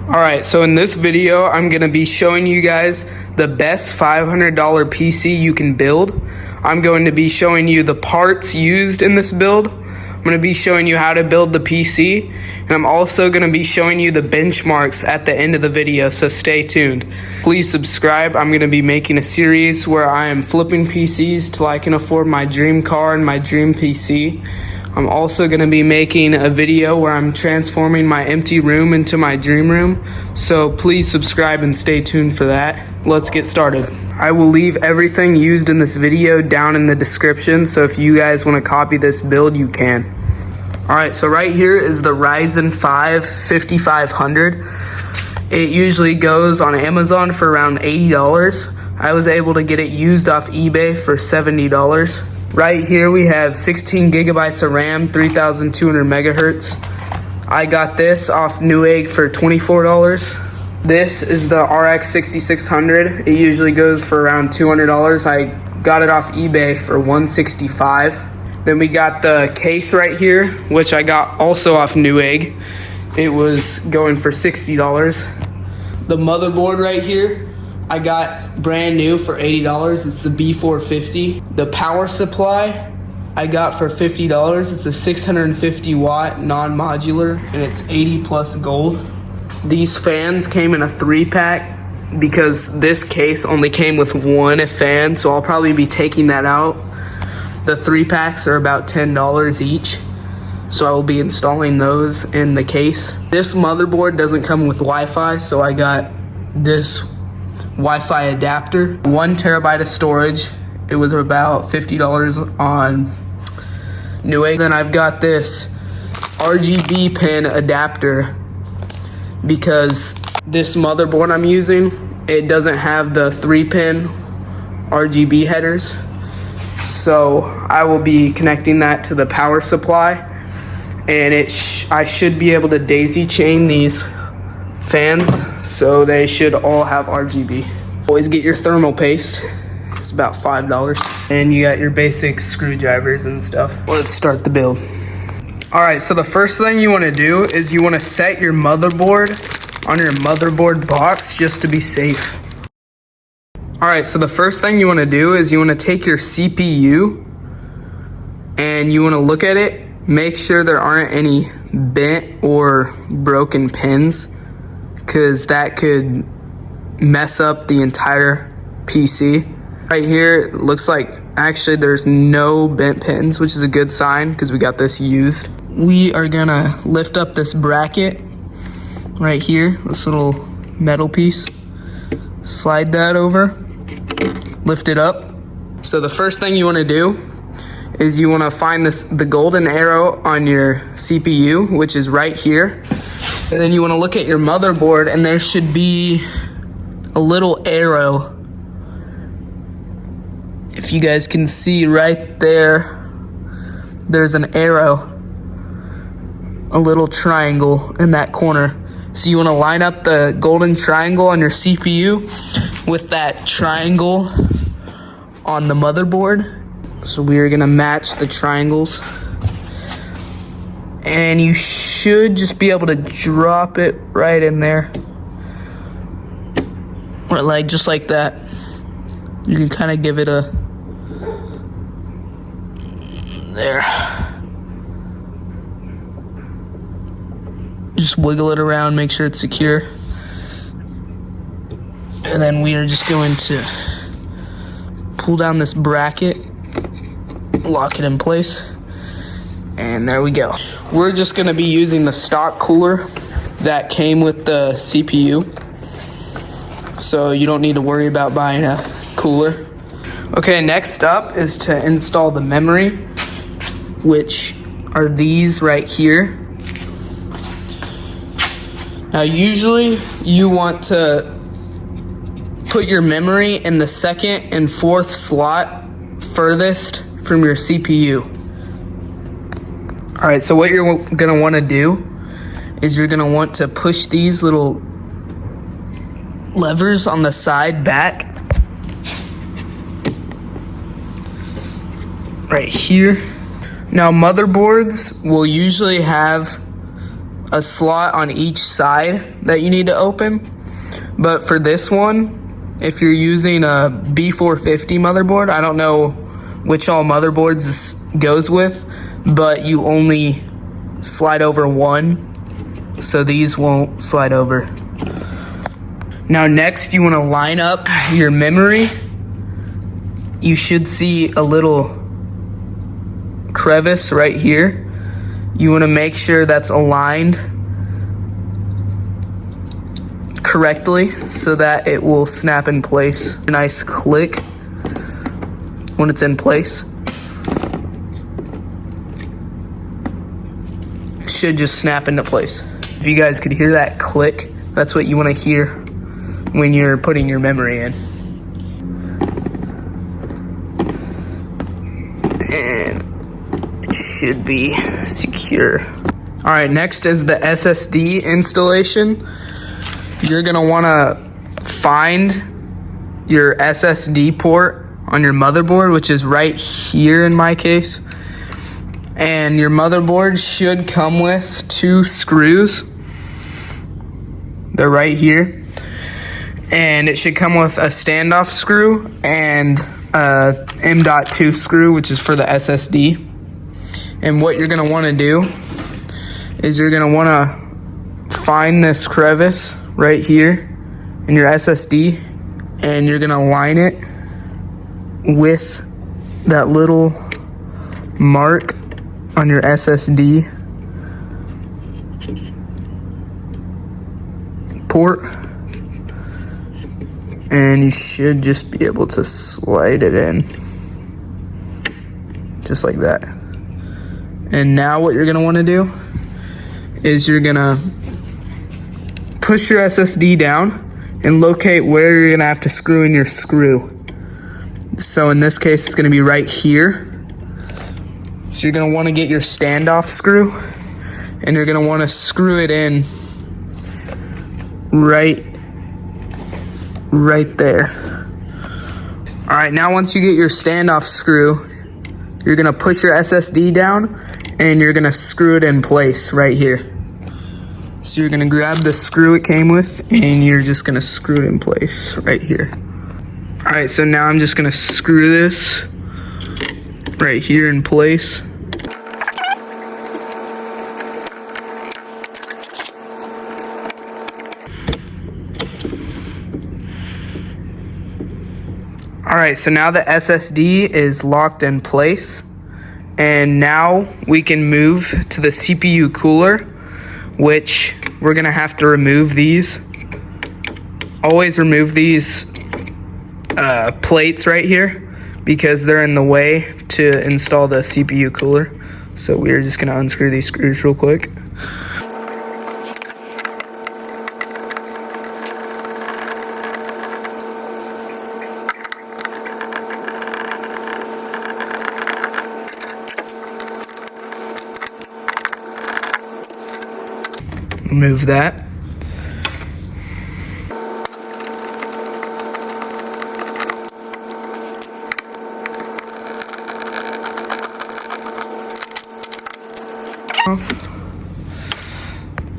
Alright, so in this video, I'm going to be showing you guys the best $500 PC you can build. I'm going to be showing you the parts used in this build. I'm going to be showing you how to build the PC. And I'm also going to be showing you the benchmarks at the end of the video, so stay tuned. Please subscribe. I'm going to be making a series where I am flipping PCs till I can afford my dream car and my dream PC. I'm also going to be making a video where I'm transforming my empty room into my dream room, so please subscribe and stay tuned for that. Let's get started. I will leave everything used in this video down in the description, so if you guys want to copy this build, you can. Alright, so right here is the Ryzen 5 5500. It usually goes on Amazon for around $80. I was able to get it used off eBay for $70. Right here we have 16 gigabytes of RAM, 3200 megahertz. I got this off Newegg for $24. This is the RX 6600. It usually goes for around $200. I got it off eBay for $165. Then we got the case right here, which I got also off Newegg. It was going for $60. The motherboard right here, I got brand new for $80. It's the B450. The power supply I got for $50. It's a 650 watt non-modular and it's 80 plus gold. These fans came in a 3-pack because this case only came with one fan, so I'll probably be taking that out. The 3-packs are about $10 each, so I will be installing those in the case. This motherboard doesn't come with Wi-Fi, so I got this Wi-Fi adapter, 1 terabyte of storage. It was about $50 on Newegg. Then I've got this RGB pin adapter because this motherboard I'm using, it doesn't have the 3-pin RGB headers. So I will be connecting that to the power supply, and I should be able to daisy chain these fans, so they should all have RGB. Always get your thermal paste. It's about $5. And you got your basic screwdrivers and stuff. Let's start the build. Alright, so the first thing you want to do is you want to set your motherboard on your motherboard box just to be safe. Alright, so the first thing you want to do is you want to take your CPU and you want to look at it. Make sure there aren't any bent or broken pins, because that could mess up the entire PC. Right here, it looks like actually there's no bent pins, which is a good sign because we got this used. We are gonna lift up this bracket right here, this little metal piece. Slide that over, lift it up. So the first thing you wanna do is you wanna find the golden arrow on your CPU, which is right here. And then you want to look at your motherboard, and there should be a little arrow. If you guys can see right there, there's an arrow, a little triangle in that corner. So you want to line up the golden triangle on your CPU with that triangle on the motherboard. So we are going to match the triangles. And you should just be able to drop it right in there. Or like, just like that. You can kind of give it a, there. Just wiggle it around, make sure it's secure. And then we are just going to pull down this bracket, lock it in place. And there we go. We're just gonna be using the stock cooler that came with the CPU. So you don't need to worry about buying a cooler. Okay, next up is to install the memory, which are these right here. Now usually you want to put your memory in the 2nd and 4th slot furthest from your CPU. Alright, so what you're going to want to do is you're going to want to push these little levers on the side back. Right here. Now motherboards will usually have a slot on each side that you need to open. But for this one, if you're using a B450 motherboard, I don't know which all motherboards this goes with, but you only slide over one, so these won't slide over. Now next, you want to line up your memory. You should see a little crevice right here. You want to make sure that's aligned correctly so that it will snap in place. A nice click when it's in place. It should just snap into place. If you guys could hear that click, that's what you want to hear when you're putting your memory in. And it should be secure. All right, next is the SSD installation. You're gonna wanna find your SSD port on your motherboard, which is right here in my case. And your motherboard should come with 2 screws. They're right here. And it should come with a standoff screw and a M.2 screw, which is for the SSD. And what you're gonna wanna do is you're gonna wanna find this crevice right here in your SSD, and you're gonna line it with that little mark on your SSD port, and you should just be able to slide it in just like that. And now what you're gonna want to do is you're gonna push your SSD down and locate where you're gonna have to screw in your screw. So in this case, it's gonna be right here. So you're gonna wanna get your standoff screw, and you're gonna wanna screw it in right there. All right, now once you get your standoff screw, you're gonna push your SSD down and you're gonna screw it in place right here. So you're gonna grab the screw it came with and you're just gonna screw it in place right here. All right, so now I'm just gonna screw this right here in place. All right, so now the SSD is locked in place, and now we can move to the CPU cooler, which we're gonna have to remove these. Always remove these plates right here because they're in the way to install the CPU cooler. So we're just gonna unscrew these screws real quick. Remove that.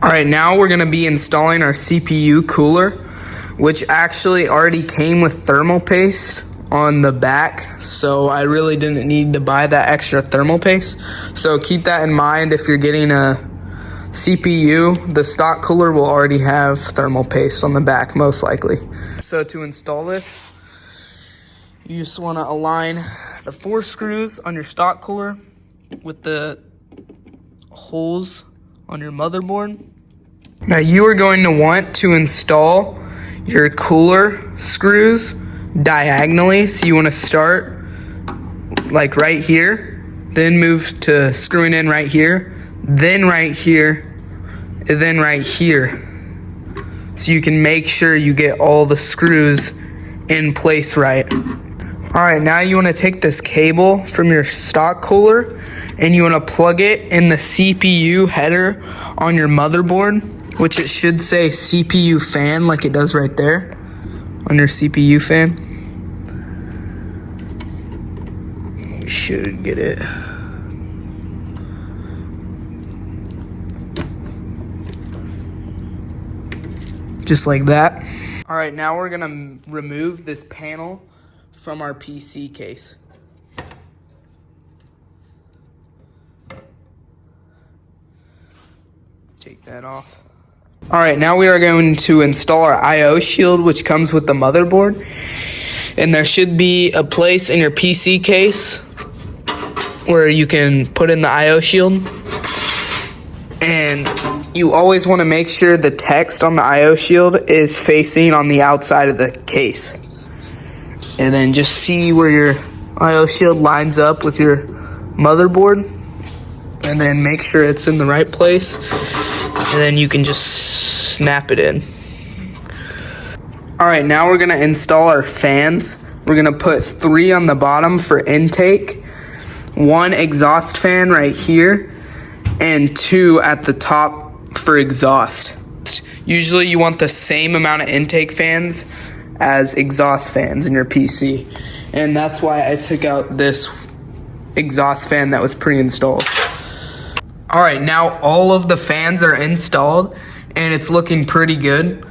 All right, now we're gonna be installing our CPU cooler, which actually already came with thermal paste on the back, so I really didn't need to buy that extra thermal paste. So keep that in mind if you're getting a CPU. The stock cooler will already have thermal paste on the back, most likely. So to install this, you just want to align the 4 screws on your stock cooler with the holes on your motherboard. Now you are going to want to install your cooler screws diagonally. So you want to start like right here, then move to screwing in right here, then right here, and then right here. So you can make sure you get all the screws in place right. All right, now you want to take this cable from your stock cooler and you want to plug it in the CPU header on your motherboard, which it should say CPU fan like it does right there on your CPU fan. You should get it. just like that. All right, now we're gonna remove this panel from our PC case. Take that off. All right, now we are going to install our I/O shield, which comes with the motherboard. And there should be a place in your PC case where you can put in the I/O shield. And you always want to make sure the text on the I/O shield is facing on the outside of the case. And then just see where your I/O shield lines up with your motherboard. And then make sure it's in the right place. And then you can just snap it in. All right, now we're gonna install our fans. We're gonna put 3 on the bottom for intake, 1 exhaust fan right here, and 2 at the top for exhaust. Usually you want the same amount of intake fans as exhaust fans in your PC. And that's why I took out this exhaust fan that was pre-installed. All right, now all of the fans are installed and it's looking pretty good.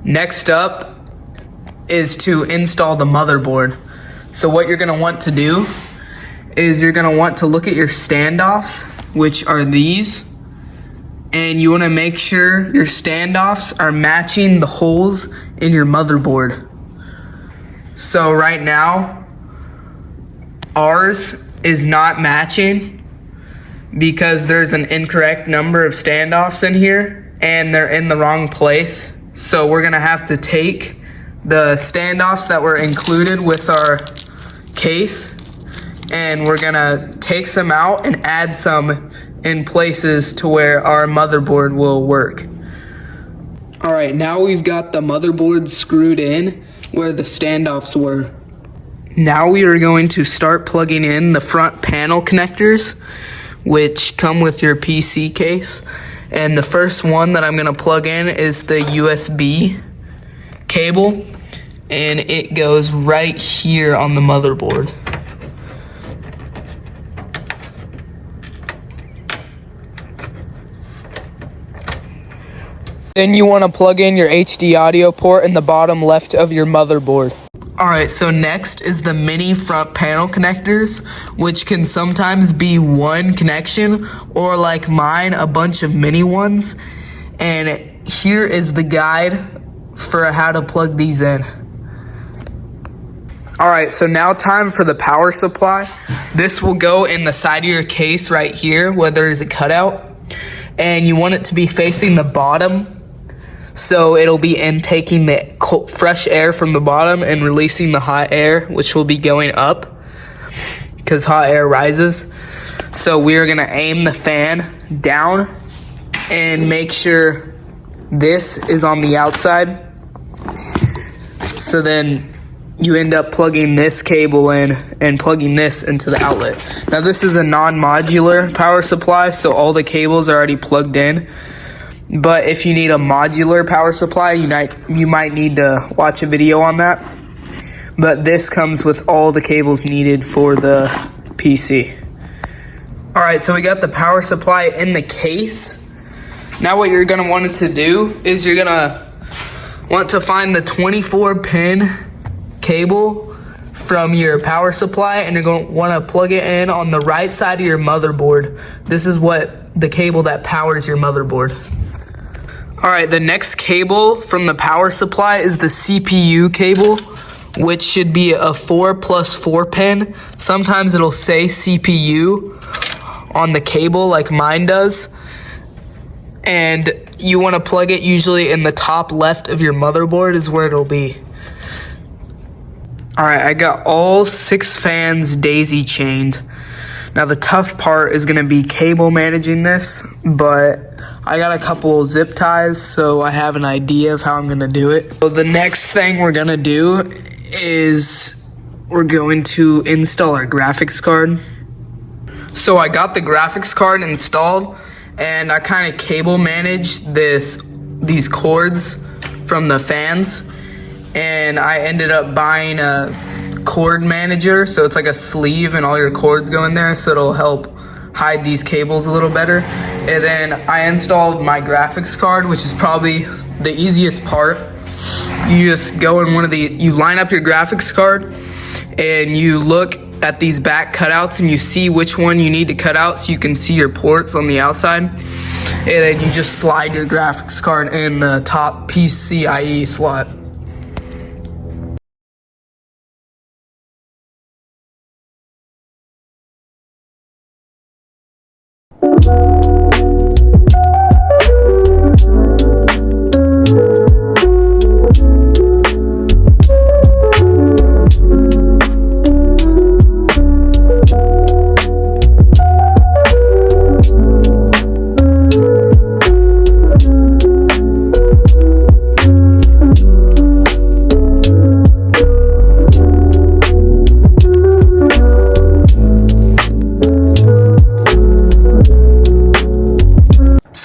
Next up is to install the motherboard. So what you're gonna want to do is you're gonna want to look at your standoffs, which are these, and you wanna make sure your standoffs are matching the holes in your motherboard. So right now, ours is not matching because there's an incorrect number of standoffs in here and they're in the wrong place. So we're gonna have to take the standoffs that were included with our case and we're gonna take some out and add some in places to where our motherboard will work. All right, now we've got the motherboard screwed in where the standoffs were. Now we are going to start plugging in the front panel connectors, which come with your PC case. And the first one that I'm gonna plug in is the USB cable, and it goes right here on the motherboard. Then you wanna plug in your HD audio port in the bottom left of your motherboard. All right, so next is the mini front panel connectors, which can sometimes be one connection or like mine, a bunch of mini ones. And here is the guide for how to plug these in. All right, so now time for the power supply. This will go in the side of your case right here where there is a cutout. And you want it to be facing the bottom. So it'll be intaking the fresh air from the bottom and releasing the hot air, which will be going up because hot air rises. So we're gonna aim the fan down and make sure this is on the outside. So then you end up plugging this cable in and plugging this into the outlet. Now this is a non-modular power supply, so all the cables are already plugged in. But if you need a modular power supply, you might need to watch a video on that. But this comes with all the cables needed for the PC. All right, so we got the power supply in the case. Now what you're gonna want it to do is you're gonna want to find the 24-pin cable from your power supply, and you're gonna wanna plug it in on the right side of your motherboard. This is the cable that powers your motherboard. All right, the next cable from the power supply is the CPU cable, which should be a 4+4 pin. Sometimes it'll say CPU on the cable like mine does. And you wanna plug it usually in the top left of your motherboard is where it'll be. All right, I got all 6 fans daisy chained. Now the tough part is gonna be cable managing this, but I got a couple zip ties, so I have an idea of how I'm gonna do it. So the next thing we're gonna do is we're going to install our graphics card. So I got the graphics card installed, and I kind of cable managed these cords from the fans, and I ended up buying a cord manager, so it's like a sleeve and all your cords go in there, so it'll help hide these cables a little better. And then I installed my graphics card, which is probably the easiest part. You just go in you line up your graphics card and you look at these back cutouts and you see which one you need to cut out so you can see your ports on the outside. And then you just slide your graphics card in the top PCIe slot.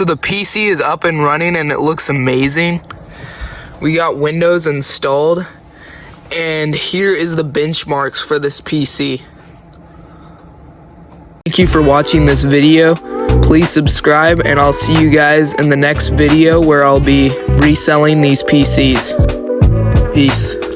So the PC is up and running and it looks amazing. We got Windows installed and here is the benchmarks for this PC. Thank you for watching this video. Please subscribe and I'll see you guys in the next video where I'll be reselling these PCs. Peace.